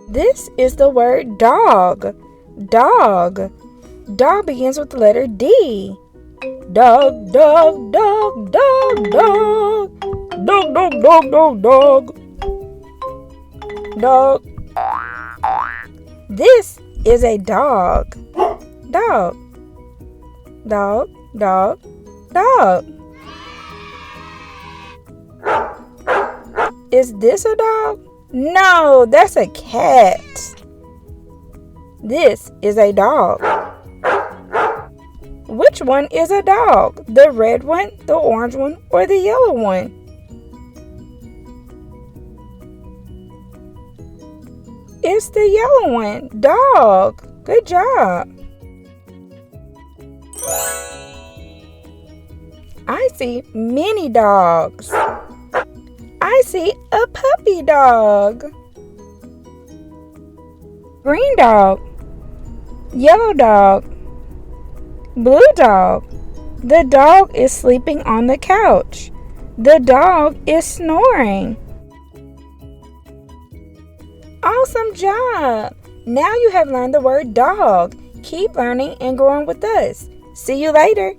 This is the word dog. Dog. Dog begins with the letter D. Dog, dog, dog, dog, dog. Dog, dog, dog, dog, dog. Dog. This is a dog. Dog. Dog, dog, dog. Is this a dog? No, that's a cat. This is a dog. Which one is a dog? The red one, the orange one, or the yellow one? It's the yellow one. Dog. Good job. I see many dogs. I see a puppy dog. Green dog. Yellow dog. Blue dog. The dog is sleeping on the couch. The dog is snoring. Awesome job! Now you have learned the word dog. Keep learning and growing with us. See you later.